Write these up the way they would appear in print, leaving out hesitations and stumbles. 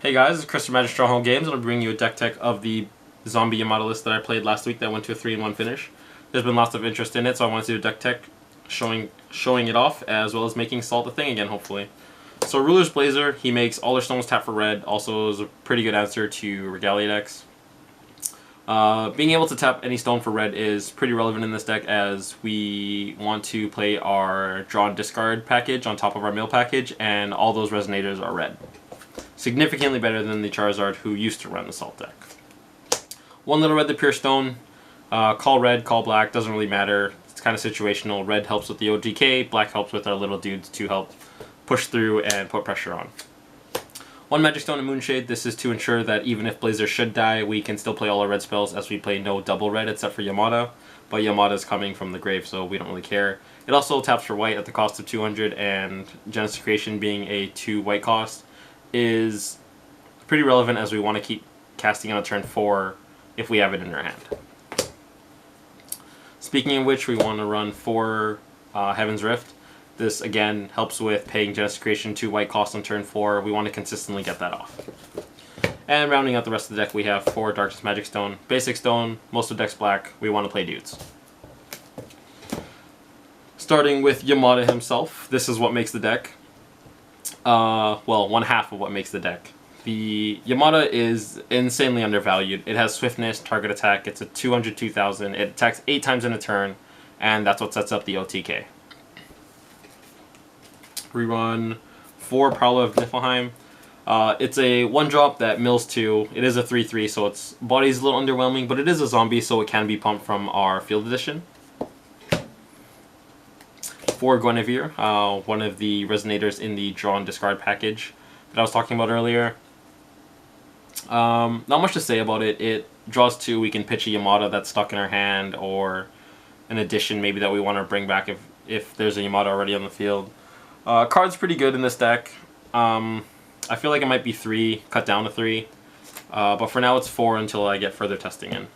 Hey guys, it's Chris from Magic Stronghold Games, and I'll bring you a deck tech of the Zombie Yamato list that I played last week that went to a 3-in-1 finish. There's been lots of interest in it, so I wanted to do a deck tech showing it off, as well as making Salt a thing again, hopefully. So Ruler's Blazer, he makes all their stones tap for red, also is a pretty good answer to Regalia decks. Being able to tap any stone for red is pretty relevant in this deck, as we want to play our draw and discard package on top of our mill package, and all those resonators are red. Significantly better than the Charizard who used to run the Salt deck. One little red the Pure Stone. Call red, call black, doesn't really matter. It's kind of situational. Red helps with the OGK, black helps with our little dudes to help push through and put pressure on. One Magic Stone and Moonshade. This is to ensure that even if Blazer should die, we can still play all our red spells, as we play no double red except for Yamata. But Yamata is coming from the grave, so we don't really care. It also taps for white at the cost of 200, and Genesis Creation being a 2 white cost is pretty relevant, as we want to keep casting on a turn 4 if we have it in our hand. Speaking of which, we want to run 4 Heaven's Rift. This again helps with paying Genesis Creation 2 white cost on turn 4. We want to consistently get that off. And rounding out the rest of the deck, we have 4 Darkness Magic Stone. Basic Stone, most of the deck's black. We want to play dudes. Starting with Yamata himself, this is what makes the deck. Well, one half of what makes the deck. The Yamata is insanely undervalued. It has swiftness, target attack, it's a 200-2000, it attacks 8 times in a turn, and that's what sets up the OTK. We run 4 Prowler of Niflheim. It's a 1-drop that mills 2. It is a 3/3, so its body's a little underwhelming, but it is a zombie, so it can be pumped from our field edition. 4 Guinevere, one of the resonators in the draw and discard package that I was talking about earlier. Not much to say about it. It draws 2. We can pitch a Yamata that's stuck in our hand, or an addition maybe that we want to bring back if there's a Yamata already on the field. Card's pretty good in this deck. I feel like it might be 3, cut down to 3. But for now it's 4 until I get further testing in.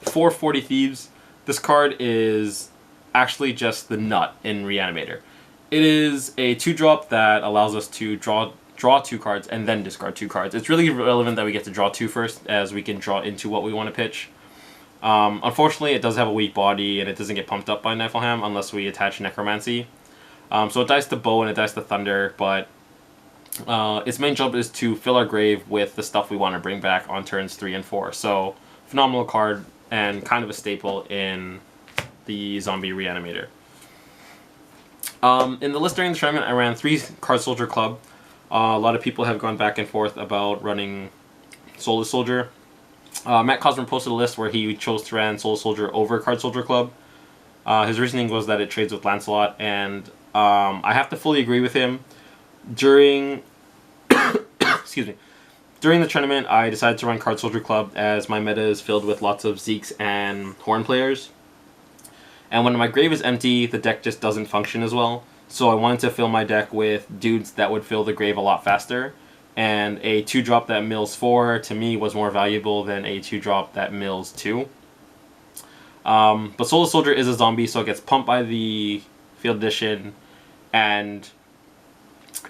4 Forty Thieves. This card is actually just the nut in Reanimator. It is a 2-drop that allows us to draw 2 cards and then discard 2 cards. It's really relevant that we get to draw 2 first, as we can draw into what we want to pitch. Unfortunately, it does have a weak body, and it doesn't get pumped up by Niflheim unless we attach necromancy. So it dies to bow and it dies to thunder, but its main job is to fill our grave with the stuff we want to bring back on turns 3 and 4. So phenomenal card and kind of a staple in the zombie Reanimator. In the list during the tournament, I ran 3 Card Soldier Club. A lot of people have gone back and forth about running Soulless Soldier. Matt Cosmer posted a list where he chose to run Soulless Soldier over Card Soldier Club. His reasoning was that it trades with Lancelot, and I have to fully agree with him. During excuse me, during the tournament, I decided to run Card Soldier Club, as my meta is filled with lots of Zeeks and Horn players. And when my grave is empty, the deck just doesn't function as well. So I wanted to fill my deck with dudes that would fill the grave a lot faster. And a 2-drop that mills 4, to me, was more valuable than a 2-drop that mills 2. But Soulless Soldier is a zombie, so it gets pumped by the field edition. And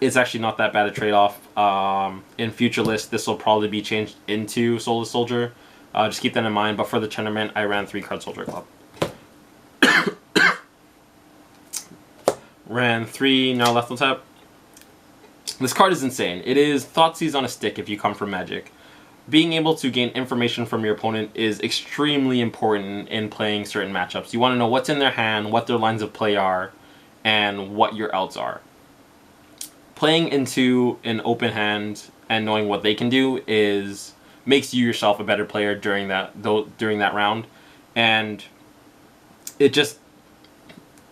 it's actually not that bad a trade-off. In future lists, this will probably be changed into Soulless Soldier. Just keep that in mind. But for the tournament, I ran 3 Card Soldier Club. Ran 3 Nyarlothotep. This card is insane. It is Thoughtseize on a stick if you come from Magic. Being able to gain information from your opponent is extremely important in playing certain matchups. You want to know what's in their hand, what their lines of play are, and what your outs are. Playing into an open hand and knowing what they can do makes you yourself a better player during that round. And it just,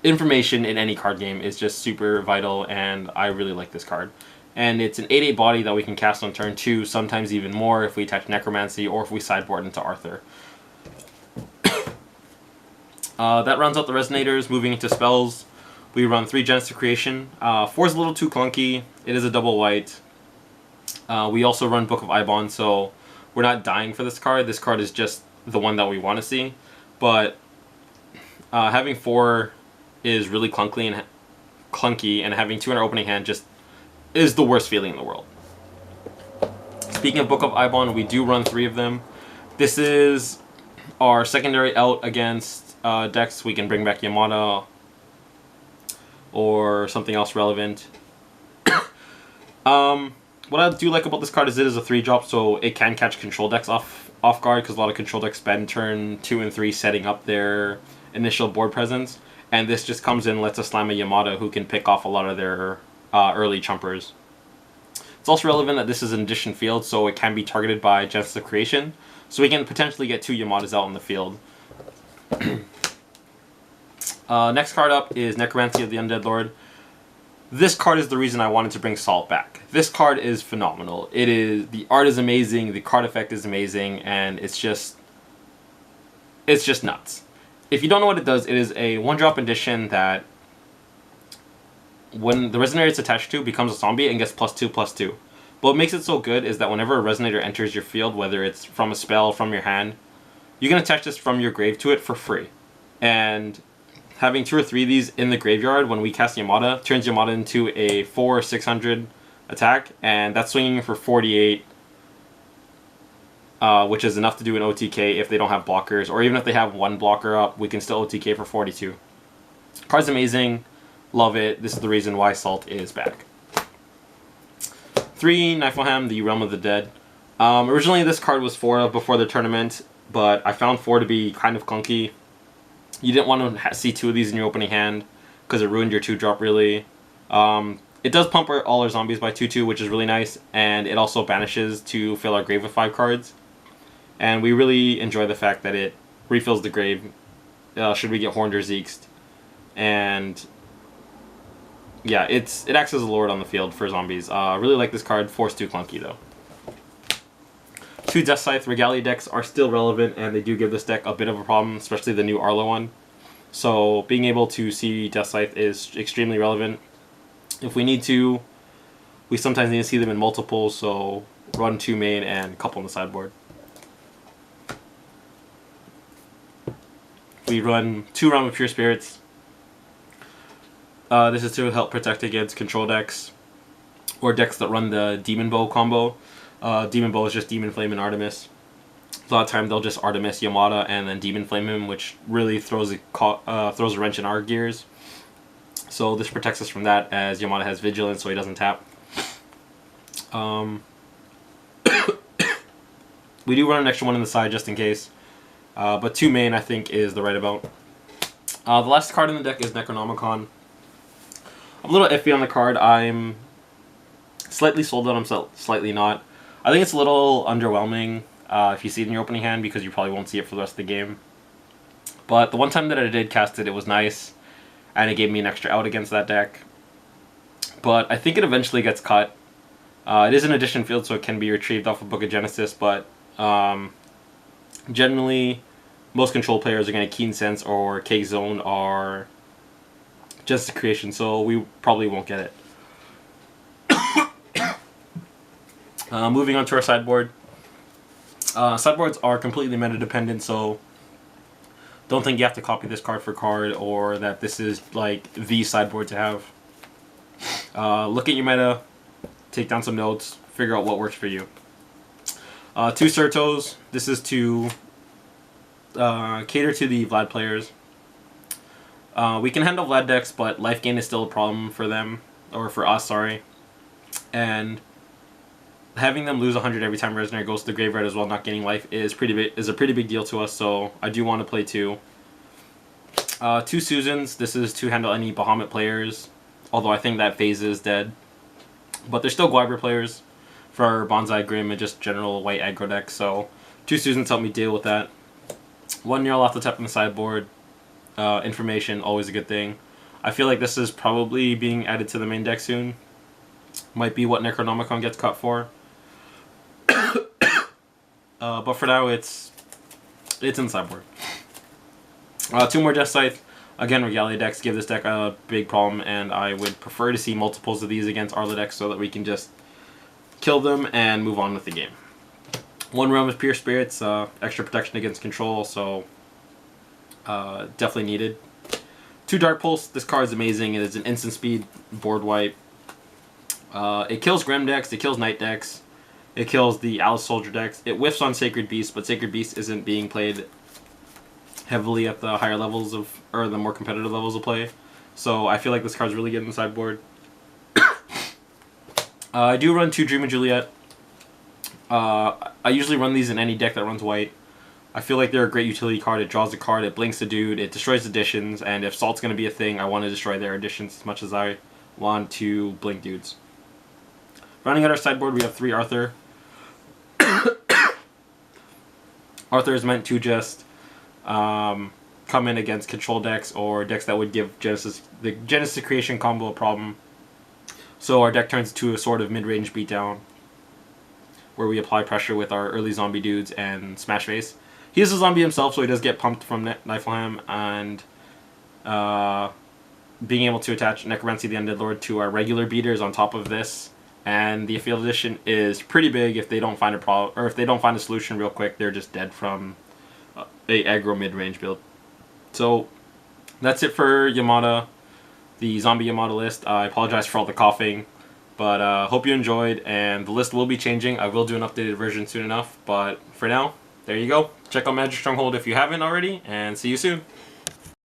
information in any card game is just super vital, and I really like this card. And it's an 8/8 body that we can cast on turn 2, sometimes even more if we attach necromancy or if we sideboard into Arthur. That rounds out the resonators. Moving into spells, we run 3 Genesis Creation. 4 is a little too clunky. It is a double white. We also run Book of Eibon, so we're not dying for this card. This card is just the one that we want to see. But having 4 is really clunky, and having 2 in our opening hand just is the worst feeling in the world. Speaking of Book of Eibon, we do run 3 of them. This is our secondary out against decks. We can bring back Yamata or something else relevant. What I do like about this card is it is a 3-drop, so it can catch control decks off guard, because a lot of control decks spend turn 2 and 3 setting up their initial board presence, and this just comes in and lets us slam a Yamata who can pick off a lot of their early chumpers. It's also relevant that this is an addition field, so it can be targeted by Genesis of Creation, so we can potentially get 2 Yamatas out in the field. Next card up is Necromancy of the Undead Lord. This card is the reason I wanted to bring Salt back. This card is phenomenal. The art is amazing, the card effect is amazing, and it's just nuts. If you don't know what it does, it is a 1-drop addition that when the Resonator it's attached to becomes a zombie and gets +2/+2. But what makes it so good is that whenever a Resonator enters your field, whether it's from a spell, from your hand, you can attach this from your grave to it for free. And having 2 or 3 of these in the graveyard when we cast Yamata turns Yamata into a 4 or 600 attack, and that's swinging for 48, which is enough to do an OTK if they don't have blockers, or even if they have 1 blocker up, we can still OTK for 42. Card's amazing, love it. This is the reason why Salt is back. 3, Niflheim, the Realm of the Dead. Originally this card was 4 of before the tournament, but I found 4 to be kind of clunky. You didn't want to see 2 of these in your opening hand because it ruined your 2-drop really. It does pump all our zombies by 2/2, which is really nice, and it also banishes to fill our grave with 5 cards. And we really enjoy the fact that it refills the grave should we get Horned or Zeexed. And yeah, it acts as a lord on the field for zombies. I really like this card. 4's too clunky though. 2 Deathscythe Regalia decks are still relevant, and they do give this deck a bit of a problem, especially the new Arlo one. So being able to see Deathscythe is extremely relevant. If we need to, we sometimes need to see them in multiples, so run 2 main and couple on the sideboard. We run 2 Realm of Pure Spirits. This is to help protect against control decks, or decks that run the Demon Bow combo. Demon Bow is just Demon Flame and Artemis. A lot of time they'll just Artemis Yamata and then Demon Flame him, which really throws a wrench in our gears. So this protects us from that, as Yamata has Vigilance, so he doesn't tap. We do run an extra 1 on the side just in case, but 2 main I think is the right amount. The last card in the deck is Necronomicon. I'm a little iffy on the card. I'm slightly sold on him, slightly not. I think it's a little underwhelming if you see it in your opening hand, because you probably won't see it for the rest of the game. But the one time that I did cast it, it was nice, and it gave me an extra out against that deck. But I think it eventually gets cut. It is an addition field, so it can be retrieved off of Book of Genesis, but generally most control players are going to Keen Sense or Cake Zone or Justice Creation, so we probably won't get it. Moving on to our sideboard. Sideboards are completely meta dependent, so don't think you have to copy this card for card, or that this is like the sideboard to have. Look at your meta, take down some notes, figure out what works for you. 2 Certos. This is to cater to the Vlad players. We can handle Vlad decks, but life gain is still a problem for them, or for us, sorry. And having them lose 100 every time Resonator goes to the graveyard as well, not gaining life, is a pretty big deal to us, so I do want to play 2. 2 Susans. This is to handle any Bahamut players, although I think that phase is dead. But they're still Guiber players for our Bonsai Grim and just general white aggro decks, so 2 Susans help me deal with that. 1 Nyarlothotep on the sideboard. Information, always a good thing. I feel like this is probably being added to the main deck soon. Might be what Necronomicon gets cut for. But for now, it's in the sideboard. 2 more Deathscythe. Again, Regalia decks give this deck a big problem, and I would prefer to see multiples of these against Arlo decks so that we can just kill them and move on with the game. 1 Realm of Pure Spirits, extra protection against control, so definitely needed. 2 Dark Pulse. This card is amazing. It is an instant speed board wipe. It kills Grim decks, it kills Knight decks, it kills the Soulless Soldier decks. It whiffs on Sacred Beast, but Sacred Beast isn't being played heavily at the higher levels of, or the more competitive levels of play. So I feel like this card's really good in the sideboard. I do run 2 Dream of Juliet. I usually run these in any deck that runs white. I feel like they're a great utility card. It draws a card, it blinks a dude, it destroys additions, and if Salt's going to be a thing, I want to destroy their additions as much as I want to blink dudes. Running out our sideboard, we have 3 Arthur. Arthur is meant to just come in against control decks or decks that would give the Genesis Creation combo a problem. So our deck turns into a sort of mid-range beatdown where we apply pressure with our early zombie dudes and smash face. He is a zombie himself, so he does get pumped from Niflheim, and being able to attach Necromancy the Undead Lord to our regular beaters on top of this, and the Field Edition is pretty big. If they don't find a problem, or if they don't find a solution real quick, they're just dead from a aggro mid-range build. So that's it for Yamata, the zombie Yamata list. I apologize for all the coughing, but hope you enjoyed, and the list will be changing. I will do an updated version soon enough, but for now, there you go. Check out Magic Stronghold if you haven't already, and see you soon.